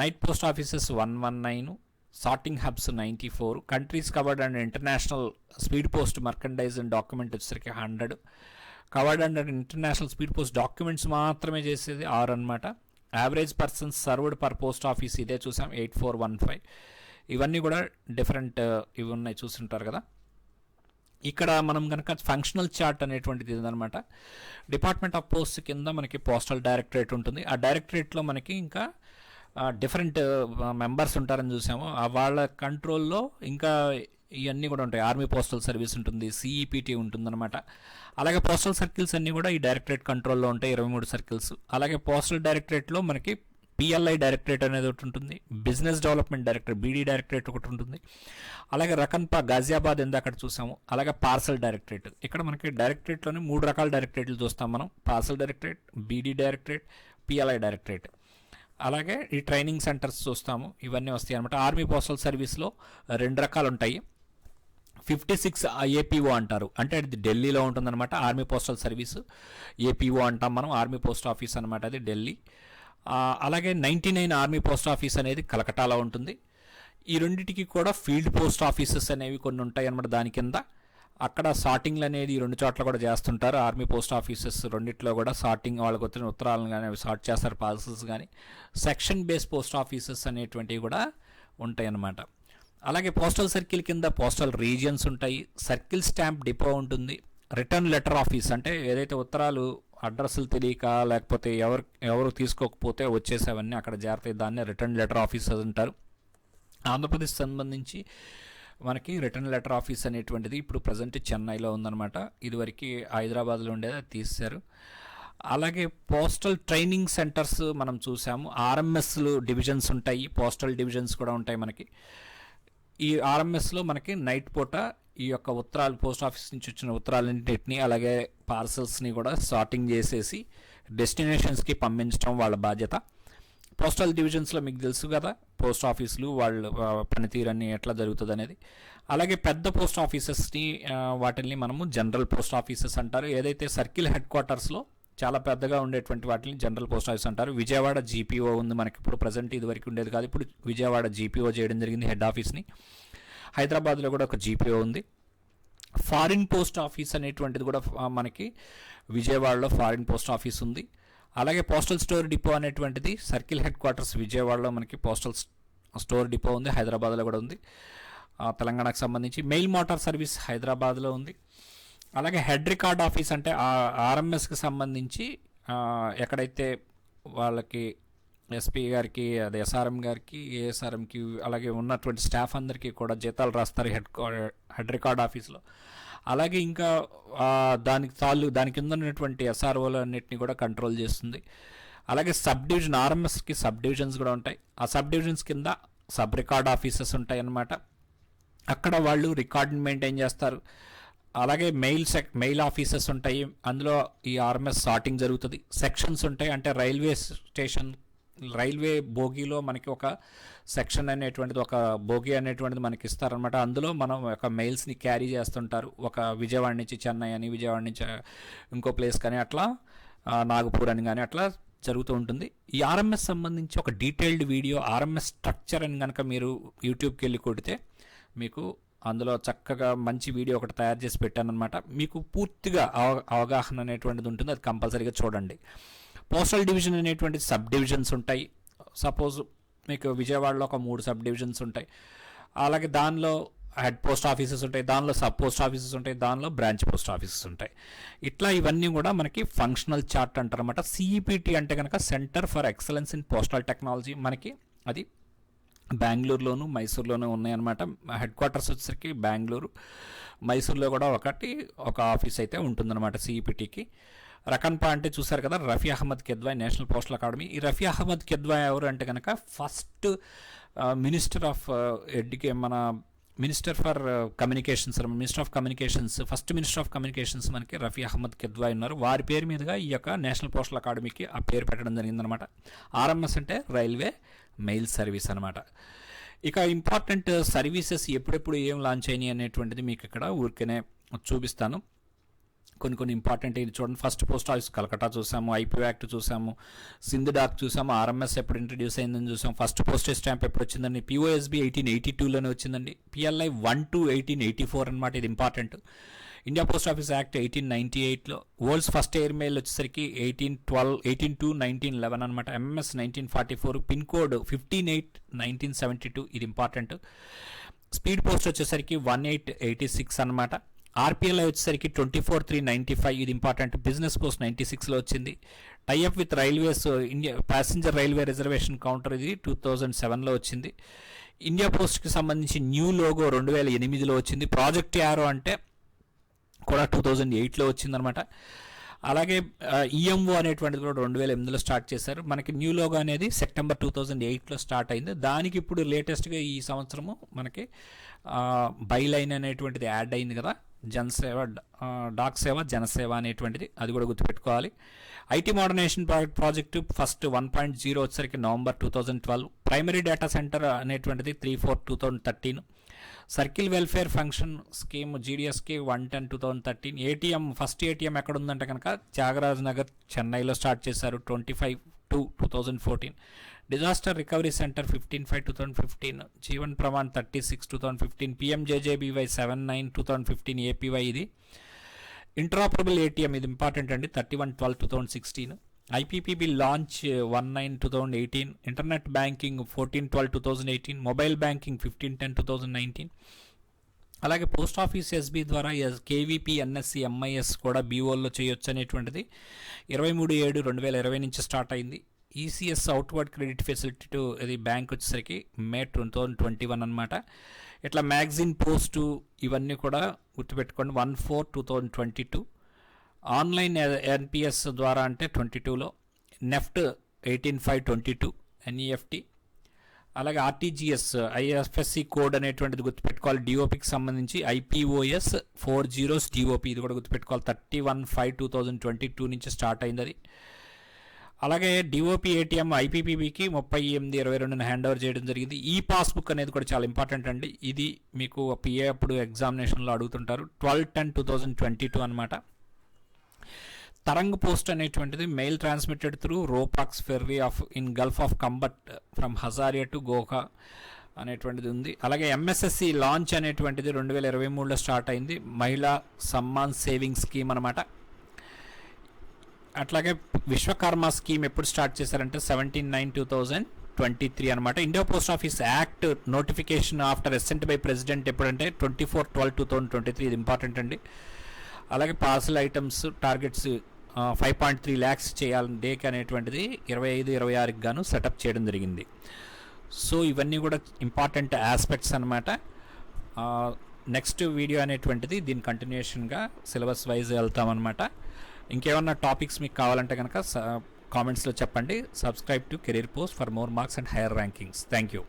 Night post offices 119. Sorting hubs 94. Countries covered and international speed post merchandise and document వచ్చేసరికి 100. Covered and international speed post documents మాత్రమే చేసేది 6 అనమాట. Average persons served per post office ఇదే చూసాం 8415. ఇవన్నీ కూడా డిఫరెంట్ ఇవి ఉన్నాయి చూస్తుంటారు కదా. ఇక్కడ మనం కనుక ఫంక్షనల్ చార్ట్ అనేటువంటిది ఇదనమాట. డిపార్ట్మెంట్ ఆఫ్ పోస్ట్ కింద మనకి పోస్టల్ డైరెక్టరేట్ ఉంటుంది. ఆ డైరెక్టరేట్లో మనకి ఇంకా డిఫరెంట్ మెంబర్స్ ఉంటారని చూసాము. వాళ్ళ కంట్రోల్లో ఇంకా ఇవన్నీ కూడా ఉంటాయి. ఆర్మీ పోస్టల్ సర్వీస్ ఉంటుంది, సిఈపిటి ఉంటుందన్నమాట. అలాగే పోస్టల్ సర్కిల్స్ అన్నీ కూడా ఈ డైరెక్టరేట్ కంట్రోల్లో ఉంటాయి, 23 సర్కిల్స్. అలాగే పోస్టల్ డైరెక్టరేట్లో మనకి పిఎల్ఐ డైరెక్టరేట్ అనేది ఒకటి ఉంటుంది, business development directorate BD directorate ఒకటి ఉంటుంది. అలాగే రకన్పా గాజియాబాద్ అక్కడ చూసాము. అలాగే పార్సల్ డైరెక్టరేట్, ఇక్కడ మనకి డైరెక్టరేట్లోనే 3 రకాల డైరెక్టరేట్లు చూస్తాం మనం. Parcel directorate, BD directorate, PLI directorate. అలాగే ఈ ట్రైనింగ్ సెంటర్స్ చూస్తాము, ఇవన్నీ వస్తాయి అనమాట. ఆర్మీ పోస్టల్ సర్వీస్లో 2 రకాలు ఉంటాయి. 56 ఏపీఓ అంటారు, అంటే అది ఢిల్లీలో ఉంటుందన్నమాట. ఆర్మీ పోస్టల్ సర్వీస్ ఏపీఓ అంటాం మనం, ఆర్మీ పోస్ట్ ఆఫీస్ అనమాట, అది ఢిల్లీ. అలాగే 99 ఆర్మీ పోస్ట్ ఆఫీస్ అనేది కలకటాలో ఉంటుంది. ఈ రెండింటికి కూడా ఫీల్డ్ పోస్ట్ ఆఫీసెస్ అనేవి కొన్ని ఉంటాయి అన్నమాట దాని కింద. అక్కడ సార్టింగ్లు అనేది ఈ 2 చోట్ల కూడా చేస్తుంటారు. ఆర్మీ పోస్ట్ ఆఫీసెస్ రెండిట్లో కూడా సార్టింగ్, వాళ్ళకి వచ్చిన ఉత్తరాలను కానీ అవి సార్ట్ చేస్తారు, పార్సల్స్ కానీ. సెక్షన్ బేస్ పోస్ట్ ఆఫీసెస్ అనేటువంటివి కూడా ఉంటాయి అన్నమాట. అలాగే పోస్టల్ సర్కిల్ కింద పోస్టల్ రీజియన్స్ ఉంటాయి, సర్కిల్ స్టాంప్ డిపో ఉంటుంది, రిటర్న్ లెటర్ ఆఫీస్, అంటే ఏదైతే ఉత్తరాలు అడ్రస్లు తెలియక లేకపోతే ఎవరు తీసుకోకపోతే వచ్చేసేవన్నీ అక్కడ చేరతాయి, దాన్ని రిటర్న్ లెటర్ ఆఫీస్ అంటారు. ఆంధ్రప్రదేశ్ సంబంధించి మనకి రిటర్న్ లెటర్ ఆఫీస్ అనేటువంటిది ఇప్పుడు ప్రజెంట్ చెన్నైలో ఉందన్నమాట. ఇదివరకు హైదరాబాద్లో ఉండేది, అది తీశారు. అలాగే పోస్టల్ ట్రైనింగ్ సెంటర్స్ మనం చూసాము. ఆర్ఎంఎస్లు డివిజన్స్ ఉంటాయి, పోస్టల్ డివిజన్స్ కూడా ఉంటాయి మనకి. ఈ ఆర్ఎంఎస్లో మనకి నైట్ పూట ఈ యొక్క ఉత్తరాలు, పోస్ట్ ఆఫీస్ నుంచి వచ్చిన ఉత్తరాలన్నింటినీ అలాగే పార్సల్స్ని కూడా సార్టింగ్ చేసేసి డెస్టినేషన్స్కి పంపించడం వాళ్ళ బాధ్యత. పోస్టల్ డివిజన్స్లో మీకు తెలుసు కదా, పోస్ట్ ఆఫీసులు వాళ్ళ పనితీరన్నీ ఎట్లా జరుగుతుంది అనేది. అలాగే పెద్ద పోస్ట్ ఆఫీసెస్ని వాటిని మనము జనరల్ పోస్ట్ ఆఫీసెస్ అంటారు. ఏదైతే సర్కిల్ హెడ్ క్వార్టర్స్లో చాలా పెద్దగా ఉండేటువంటి వాటిని జనరల్ పోస్ట్ ఆఫీస్ అంటారు. విజయవాడ జీపీఓ ఉంది మనకి ఇప్పుడు ప్రజెంట్, ఇదివరకు ఉండేది కాదు, ఇప్పుడు విజయవాడ జీపీఓ చేయడం జరిగింది హెడ్ ఆఫీస్ని. హైదరాబాద్లో కూడా ఒక జీపీఓ ఉంది. ఫారిన్ పోస్ట్ ఆఫీస్ అనేటువంటిది కూడా మనకి విజయవాడలో ఫారిన్ పోస్ట్ ఆఫీస్ ఉంది. అలాగే పోస్టల్ స్టోర్ డిపో అనేటువంటిది సర్కిల్ హెడ్ క్వార్టర్స్ విజయవాడలో మనకి పోస్టల్ స్టోర్ డిపో ఉంది, హైదరాబాద్లో కూడా ఉంది. తెలంగాణకు సంబంధించి మెయిల్ మోటార్ సర్వీస్ హైదరాబాద్లో ఉంది. అలాగే హెడ్ రికార్డ్ ఆఫీస్ అంటే ఆర్ఎంఎస్కి సంబంధించి ఎక్కడైతే వాళ్ళకి ఎస్పీ గారికి, అదే ఎస్ఆర్ఎం గారికి, ఏఎస్ఆర్ఎంకి, అలాగే ఉన్నటువంటి స్టాఫ్ అందరికీ కూడా జీతాలు రాస్తారు హెడ్ రికార్డ్ ఆఫీస్లో. అలాగే ఇంకా దాని కింద ఉన్నటువంటి ఎస్ఆర్ఓలు అన్నింటినీ కూడా కంట్రోల్ చేస్తుంది. అలాగే సబ్ డివిజన్, ఆర్ఎంఎస్కి సబ్ డివిజన్స్ కూడా ఉంటాయి. ఆ సబ్ డివిజన్స్ కింద సబ్ రికార్డ్ ఆఫీసెస్ ఉంటాయి అన్నమాట. అక్కడ వాళ్ళు రికార్డుని మెయింటైన్ చేస్తారు. అలాగే మెయిల్ ఆఫీసెస్ ఉంటాయి, అందులో ఈ ఆర్ఎంఎస్ సార్టింగ్ జరుగుతుంది. సెక్షన్స్ ఉంటాయి, అంటే రైల్వే బోగీలో మనకి ఒక సెక్షన్ అనేటువంటిది, ఒక బోగీ అనేటువంటిది మనకి ఇస్తారనమాట. అందులో మనం ఒక మెయిల్స్ని క్యారీ చేస్తుంటారు. ఒక విజయవాడ నుంచి చెన్నై అని, విజయవాడ నుంచి ఇంకో ప్లేస్ కానీ, అట్లా నాగపూర్ అని కానీ అట్లా జరుగుతూ ఉంటుంది. ఈ ఆర్ఎంఎస్ సంబంధించి ఒక డీటెయిల్డ్ వీడియో, ఆర్ఎంఎస్ స్ట్రక్చర్ అని కనుక మీరు యూట్యూబ్కి వెళ్ళి కొడితే మీకు అందులో చక్కగా మంచి వీడియో ఒకటి తయారు చేసి పెట్టానమాట. మీకు పూర్తిగా అవగాహన అనేటువంటిది ఉంటుంది, అది కంపల్సరీగా చూడండి. పోస్టల్ డివిజన్ అనేటువంటి సబ్ డివిజన్స్ ఉంటాయి. సపోజ్ మీకు విజయవాడలో ఒక 3 సబ్ డివిజన్స్ ఉంటాయి. అలాగే దానిలో హెడ్ పోస్ట్ ఆఫీసెస్ ఉంటాయి, దానిలో సబ్ పోస్ట్ ఆఫీసెస్ ఉంటాయి, దానిలో బ్రాంచ్ పోస్ట్ ఆఫీసెస్ ఉంటాయి. ఇట్లా ఇవన్నీ కూడా మనకి ఫంక్షనల్ చార్ట్ అంటారు అనమాట. సిఈపిటి అంటే కనుక centre for excellence in postal technology, మనకి అది బెంగళూరులోను మైసూర్లోనూ ఉన్నాయన్నమాట. హెడ్ క్వార్టర్స్ వచ్చేసరికి బెంగళూరు, మైసూర్లో కూడా ఒక ఆఫీస్ అయితే ఉంటుందన్నమాట సిఈపిటికి. రకన్పా అంటే చూసారు కదా, Rafi Ahmed Kidwai national postal academy. ఈ రఫీ అహ్మద్ కెద్వాయ్ ఎవరు అంటే కనుక first minister of minister for communications, minister of communications, first minister of communications మనకి రఫీ అహ్మద్ కెద్వాయ్ ఉన్నారు. వారి పేరు మీదుగా ఈ యొక్క నేషనల్ పోస్టల్ అకాడమీకి ఆ పేరు పెట్టడం జరిగిందనమాట. ఆర్ఎంఎస్ అంటే రైల్వే మెయిల్ సర్వీస్ అనమాట. ఇక ఇంపార్టెంట్ సర్వీసెస్ ఎప్పుడెప్పుడు ఏం లాంచ్ అయినాయి అనేటువంటిది మీకు ఇక్కడ ఊరికనే చూపిస్తాను. కొన్ని ఇంపార్టెంట్ ఇది చూడండి. ఫస్ట్ పోస్ట్ ఆఫీస్ కలకట్టా చూసాము, ఐపీ యాక్ట్ చూసాము, సింధ్ డాక్ చూసాము, ఆర్ఎంఎస్ ఎప్పుడు ఇంట్రడ్యూస్ అయిందని చూసాము, ఫస్ట్ పోస్టేజ్ స్టాంప్ ఎప్పుడు వచ్చిందండి, పిఓఎస్బి 1882లోనే వచ్చిందండి, పిఎల్ఐ 1 1884 అనమాట, ఇది important. India post office act 1898లో, వరల్డ్స్ ఫస్ట్ ఎయిర్ మెయిల్ వచ్చేసరికి 1812 అనమాట, ఎంఎస్ 1944, పిన్ కోడ్ 158 1972, ఇది ఇంపార్టెంట్. స్పీడ్ పోస్ట్ వచ్చేసరికి 1886 అనమాట. ఆర్పిఎల్ఐ వచ్చేసరికి 24/3/95, ఇది ఇంపార్టెంట్. బిజినెస్ పోస్ట్ 96లో వచ్చింది. Tie up with railways, India passenger railway reservation counter, ఇది 2007లో వచ్చింది. ఇండియా పోస్ట్కి సంబంధించి న్యూ లోగో 2008లో వచ్చింది. ప్రాజెక్ట్ యారో అంటే కూడా 2008లో వచ్చిందనమాట. అలాగే ఈఎంఓ అనేటువంటిది కూడా 2008లో స్టార్ట్ చేశారు. మనకి న్యూ లోగో అనేది సెప్టెంబర్ 2008లో స్టార్ట్ అయింది. దానికి ఇప్పుడు లేటెస్ట్గా ఈ సంవత్సరము మనకి బైలైన్ అనేటువంటిది యాడ్ అయింది కదా, జనసేవ డాక్ సేవ జనసేవ అనేటువంటిది, అది కూడా గుర్తుపెట్టుకోవాలి. ఐటీ మోడర్నైజేషన్ ప్రాజెక్టు ఫస్ట్ 1.0 వచ్చేసరికి నవంబర్ 2012. ప్రైమరీ డేటా సెంటర్ అనేటువంటిది 3/4/2013. సర్కిల్ వెల్ఫేర్ ఫంక్షన్ స్కీమ్ జీడిఎస్కి 1/10/2013. ఏటీఎం ఫస్ట్ ఏటీఎం ఎక్కడ ఉందంటే కనుక త్యాగరాజ్ నగర్ చెన్నైలో స్టార్ట్ చేశారు 25/2/2014. Disaster recovery centre 15/5/2015. Jeevan Pramaan 36/2015. PMJJBY 79/2015 APY ఇది. ఇంటరాపరబుల్ ఏటీఎం ఇది ఇంపార్టెంట్ అండి 31/12/2016. IPPB launch 1/9/2018. Internet banking 14/12/2018. Mobile banking 15/10/2019. అలాగే పోస్ట్ ఆఫీస్ ఎస్బీ ద్వారా కేవీపీ ఎన్ఎస్సి ఎంఐఎస్ కూడా బీఓల్లో చేయొచ్చు అనేటువంటిది 23/7/2020 నుంచి స్టార్ట్ అయింది. ECS outward credit facility to ఇది బ్యాంక్ వచ్చేసరికి మే 2021 అనమాట. ఇట్లా మ్యాగజైన్ పోస్టు ఇవన్నీ కూడా గుర్తుపెట్టుకోండి 1/4/2022. ఆన్లైన్ ఎన్పిఎస్ ద్వారా అంటే 22లో. NEFT 18/5/22 NEFT. అలాగే ఆర్టీజీఎస్ ఐఎఫ్ఎస్సి కోడ్ అనేటువంటిది గుర్తుపెట్టుకోవాలి. డిఓపికి సంబంధించి ఐపీఓఎస్ 40 డిఓపి ఇది కూడా గుర్తుపెట్టుకోవాలి 31/5/2022 నుంచి స్టార్ట్ అయింది అది. అలాగే డిఓపి ఏటీఎం ఐపీపీబీకి 38/22 హ్యాండ్ ఓవర్ చేయడం జరిగింది. ఈ పాస్బుక్ అనేది కూడా చాలా ఇంపార్టెంట్ అండి. ఇది మీకు పిఏ అప్పుడు ఎగ్జామినేషన్లో అడుగుతుంటారు 12/10/2022 అనమాట. తరంగ్ పోస్ట్ అనేటువంటిది mail transmitted through ropax ferry of in gulf of Khambhat from Hazira to Ghogha అనేటువంటిది ఉంది. అలాగే ఎంఎస్ఎస్సి లాంచ్ అనేటువంటిది 2023లో స్టార్ట్ అయింది. మహిళా సమ్మాన్ సేవింగ్ స్కీమ్ అనమాట. అట్లాగే విశ్వకర్మ స్కీమ్ ఎప్పుడు స్టార్ట్ చేశారంటే 17/9/2023 అనమాట. India post office act notification after assent by president ఎప్పుడంటే 24/12/2023 ఇది ఇంపార్టెంట్ అండి. అలాగే పార్సల్ ఐటమ్స్ టార్గెట్స్ 5.3 lakhs చేయాలని డేకి అనేటువంటిది 25-26కి గాను సెటప్ చేయడం జరిగింది. సో ఇవన్నీ కూడా ఇంపార్టెంట్ ఆస్పెక్ట్స్ అనమాట. నెక్స్ట్ వీడియో అనేటువంటిది దీని కంటిన్యూషన్గా సిలబస్ వైజ్ వెళ్తామన్నమాట. ఇంకేమన్నా టాపిక్స్ మీకు కావాలంటే కనుక కామెంట్స్లో చెప్పండి. Subscribe to career post for more marks and higher rankings. Thank you.